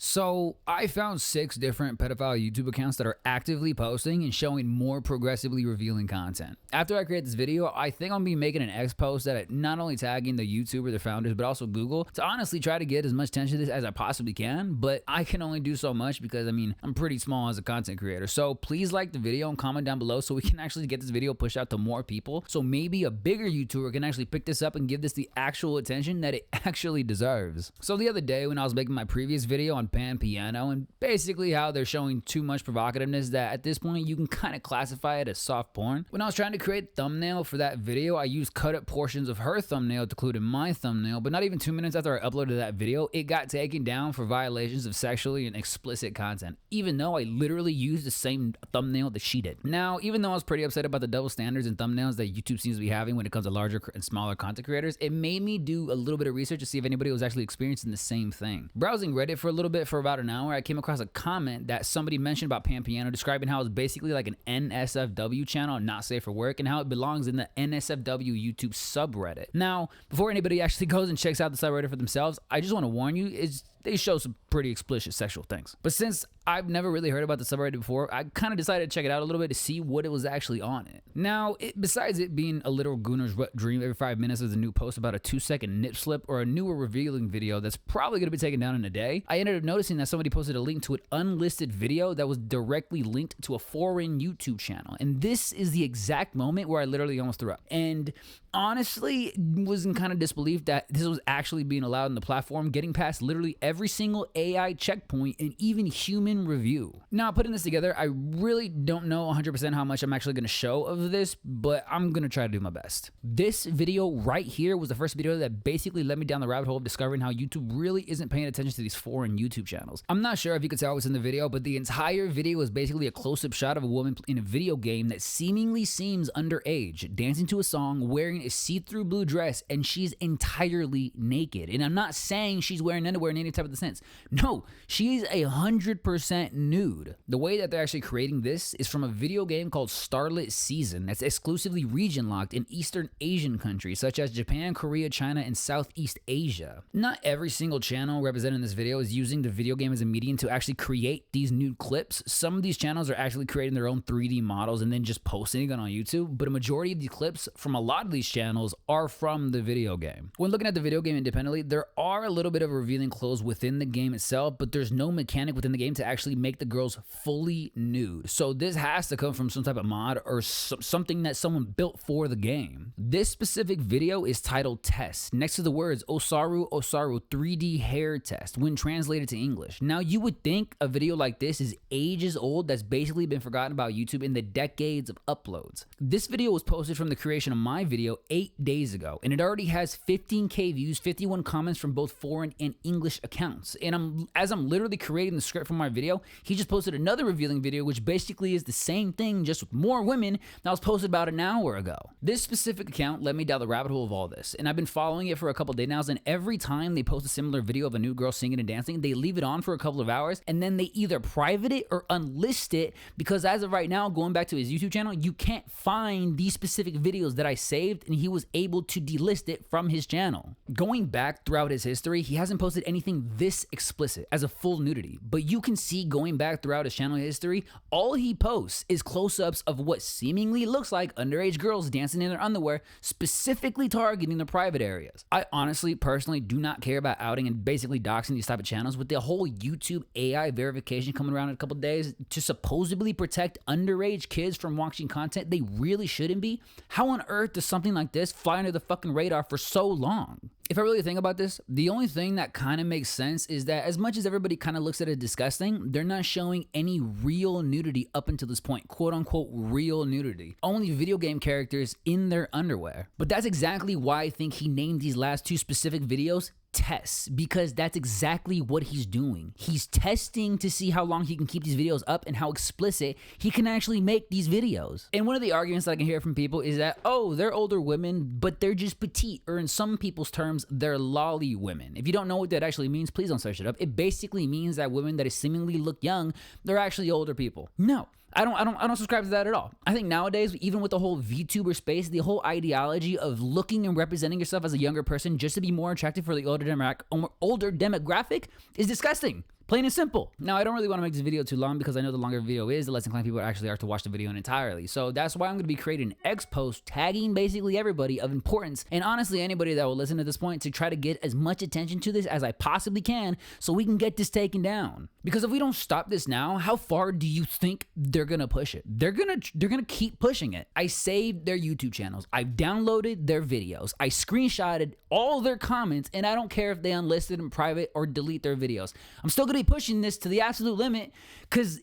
So I found 6 different pedophile YouTube accounts that are actively posting and showing more progressively revealing content. After I create this video, I think I'm gonna be making an X post that not only tagging the YouTuber, the founders, but also Google to honestly try to get as much attention to this as I possibly can. But I can only do so much because I'm pretty small as a content creator. So please like the video and comment down below so we can actually get this video pushed out to more people. So maybe a bigger YouTuber can actually pick this up and give this the actual attention that it actually deserves. So the other day when I was making my previous video on pan piano and basically how they're showing too much provocativeness that at this point you can kind of classify it as soft porn. When I was trying to create thumbnail for that video, I used cut up portions of her thumbnail to include in my thumbnail, but not even 2 minutes after I uploaded that video, it got taken down for violations of sexually and explicit content, even though I literally used the same thumbnail that she did. Now, even though I was pretty upset about the double standards and thumbnails that YouTube seems to be having when it comes to larger and smaller content creators, it made me do a little bit of research to see if anybody was actually experiencing the same thing. Browsing Reddit for a little bit for about an hour, I came across a comment that somebody mentioned about Pan Piano, describing how it's basically like an NSFW channel, not safe for work, and how it belongs in the NSFW YouTube subreddit. Now, before anybody actually goes and checks out the subreddit for themselves, I just want to warn you, they show some pretty explicit sexual things. But since I've never really heard about the subreddit before, I kind of decided to check it out a little bit to see what it was actually on it. Now, besides it being a little gooner's wet dream every 5 minutes there's a new post about a 2-second nip slip or a newer revealing video that's probably going to be taken down in a day, I ended up noticing that somebody posted a link to an unlisted video that was directly linked to a foreign YouTube channel. And this is the exact moment where I literally almost threw up. And honestly, was in kind of disbelief that this was actually being allowed on the platform, getting past literally every single AI checkpoint and even human review. Now, putting this together, I really don't know 100% how much I'm actually going to show of this, but I'm going to try to do my best. This video right here was the first video that basically led me down the rabbit hole of discovering how YouTube really isn't paying attention to these foreign YouTube channels. I'm not sure if you could tell what's in the video, but the entire video is basically a close-up shot of a woman in a video game that seemingly seems underage, dancing to a song, wearing a see-through blue dress, and she's entirely naked. And I'm not saying she's wearing underwear in any type of the sense. No, she's 100% nude. The way that they're actually creating this is from a video game called Starlit Season that's exclusively region locked in Eastern Asian countries such as Japan, Korea, China, and Southeast Asia. Not every single channel represented in this video is using the video game as a medium to actually create these nude clips. Some of these channels are actually creating their own 3D models and then just posting it on YouTube, but a majority of the clips from a lot of these channels are from the video game. When looking at the video game independently, there are a little bit of revealing clothes within the game itself, but there's no mechanic within the game to actually make the girls fully nude. So this has to come from some type of mod or something that someone built for the game. This specific video is titled Test, next to the words Osaru Osaru 3D hair test when translated to English. Now, you would think a video like this is ages old that's basically been forgotten about YouTube in the decades of uploads. This video was posted from the creation of my video 8 days ago, and it already has 15K views, 51 comments from both foreign and English accounts. And as I'm literally creating the script for my video, he just posted another revealing video, which basically is the same thing, just with more women, that was posted about an hour ago. This specific account led me down the rabbit hole of all this, and I've been following it for a couple days now, and every time they post a similar video of a new girl singing and dancing, they leave it on for a couple of hours, and then they either private it or unlist it, because as of right now, going back to his YouTube channel, you can't find these specific videos that I saved, and he was able to delist it from his channel. Going back throughout his history, he hasn't posted anything this explicit as a full nudity, but you can see going back throughout his channel history, all he posts is close-ups of what seemingly looks like underage girls dancing in their underwear, specifically targeting the private areas. I honestly, personally do not care about outing and basically doxing these type of channels. With the whole YouTube AI verification coming around in a couple days to supposedly protect underage kids from watching content they really shouldn't be, how on earth does something like this fly under the fucking radar for so long? If I really think about this, the only thing that kind of makes sense is that as much as everybody kind of looks at it disgusting, they're not showing any real nudity up until this point, quote unquote real nudity. Only video game characters in their underwear. But that's exactly why I think he named these last 2 specific videos tests, because that's exactly what he's doing. He's testing to see how long he can keep these videos up and how explicit he can actually make these videos. And one of the arguments that I can hear from people is that, oh, they're older women, but they're just petite, or in some people's terms, they're lolly women. If you don't know what that actually means, please don't search it up. It basically means that women that seemingly look young, they're actually older people. No, I don't subscribe to that at all. I think nowadays, even with the whole VTuber space, the whole ideology of looking and representing yourself as a younger person just to be more attractive for the older demographic is disgusting. Plain and simple. Now, I don't really want to make this video too long because I know the longer the video is, the less inclined people actually are to watch the video entirely. So that's why I'm going to be creating an X post tagging basically everybody of importance, and honestly anybody that will listen to this point, to try to get as much attention to this as I possibly can so we can get this taken down. Because if we don't stop this now, how far do you think they're going to push it? They're going to keep pushing it. I saved their YouTube channels. I've downloaded their videos. I screenshotted all their comments, and I don't care if they unlisted in private or delete their videos. I'm still going to be pushing this to the absolute limit because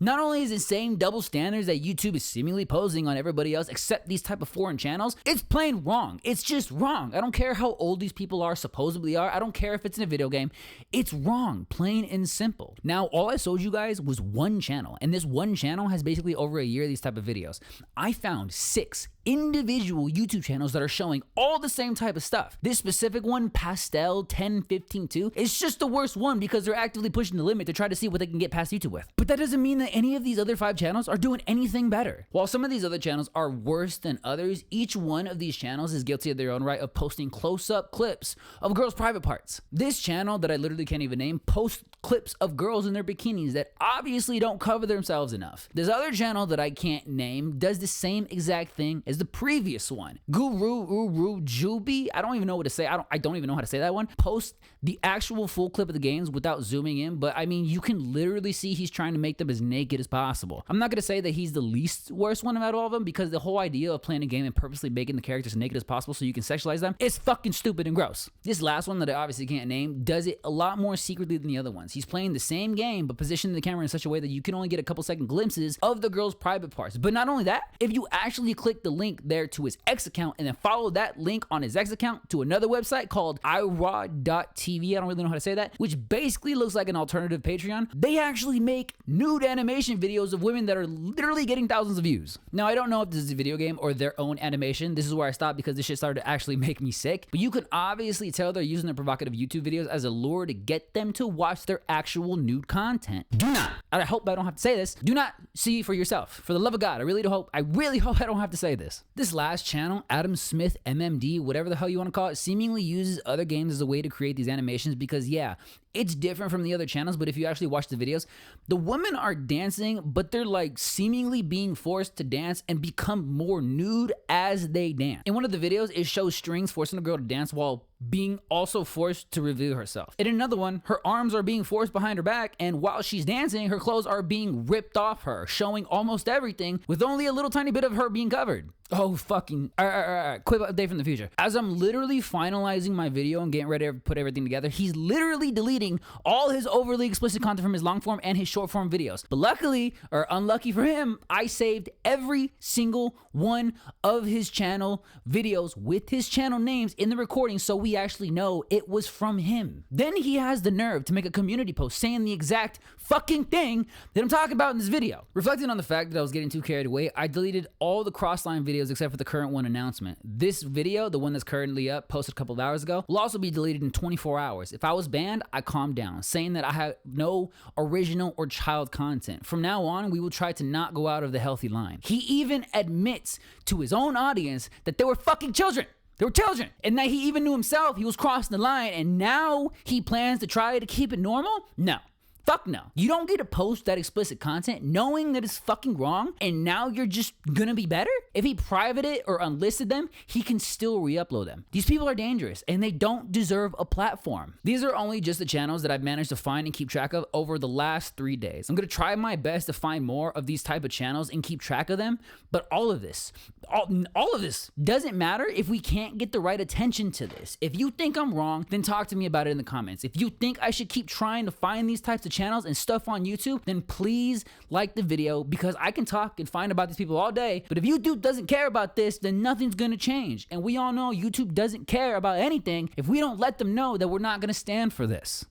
not only is it same double standards that YouTube is seemingly posing on everybody else except these type of foreign channels, it's plain wrong. It's just wrong. I don't care how old these people are, supposedly are. I don't care if it's in a video game. It's wrong, plain and simple. Now, all I showed you guys was one channel, and this one channel has basically over a year of these type of videos. I found 6 individual YouTube channels that are showing all the same type of stuff. This specific one, Pastel 1015-2, is just the worst one because they're actively pushing the limit to try to see what they can get past YouTube with. But that doesn't mean that any of these other 5 channels are doing anything better. While some of these other channels are worse than others, each one of these channels is guilty of their own right of posting close-up clips of girls' private parts. This channel that I literally can't even name posts clips of girls in their bikinis that obviously don't cover themselves enough. This other channel that I can't name does the same exact thing as the previous one. Guru Juby, I don't even know what to say. I don't even know how to say that one. Post the actual full clip of the games without zooming in, but I mean, you can literally see he's trying to make them as naked as possible. I'm not going to say that he's the least worst one out of all of them, because the whole idea of playing a game and purposely making the characters as naked as possible so you can sexualize them is fucking stupid and gross. This last one that I obviously can't name does it a lot more secretly than the other ones. He's playing the same game but positioning the camera in such a way that you can only get a couple second glimpses of the girl's private parts. But not only that, if you actually click the link there to his X account and then follow that link on his X account to another website called iraw.tv, I don't really know how to say that, which basically looks like an alternative Patreon, they actually make nude animation videos of women that are literally getting thousands of views. Now, I don't know if this is a video game or their own animation. This is where I stopped because this shit started to actually make me sick. But you can obviously tell they're using their provocative YouTube videos as a lure to get them to watch their actual nude content. Do not, I hope I don't have to say this, do not see for yourself. For the love of God, I really hope I don't have to say this. This last channel, Adam Smith MMD, whatever the hell you want to call it, seemingly uses other games as a way to create these animations because, yeah, it's different from the other channels, but if you actually watch the videos, the women are dancing, but they're like seemingly being forced to dance and become more nude as they dance. In one of the videos, it shows strings forcing a girl to dance while being also forced to reveal herself. In another one, her arms are being forced behind her back, and while she's dancing, her clothes are being ripped off her, showing almost everything with only a little tiny bit of her being covered. Oh, fucking, all right, quick update from the future. As I'm literally finalizing my video and getting ready to put everything together, he's literally deleting all his overly explicit content from his long form and his short form videos. But luckily, or unlucky for him, I saved every single one of his channel videos with his channel names in the recording so we actually know it was from him. Then he has the nerve to make a community post saying the exact fucking thing that I'm talking about in this video. Reflecting on the fact that I was getting too carried away, I deleted all the crossline videos except for the current one announcement. This video, the one that's currently up, posted a couple of hours ago, will also be deleted in 24 hours. If I was banned, I calmed down, saying that I have no original or child content. From now on, we will try to not go out of the healthy line. He even admits to his own audience that they were fucking children. They were children. And that he even knew himself he was crossing the line, and now he plans to try to keep it normal? No. Fuck no. You don't get to post that explicit content knowing that it's fucking wrong, and now you're just gonna be better? If he privated it or unlisted them, he can still re-upload them. These people are dangerous, and they don't deserve a platform. These are only just the channels that I've managed to find and keep track of over the last 3 days. I'm gonna try my best to find more of these type of channels and keep track of them, but all of this doesn't matter if we can't get the right attention to this. If you think I'm wrong, then talk to me about it in the comments. If you think I should keep trying to find these types of channels and stuff on YouTube, then please like the video, because I can talk and find about these people all day, but if YouTube doesn't care about this, then nothing's gonna change. And we all know YouTube doesn't care about anything if we don't let them know that we're not gonna stand for this.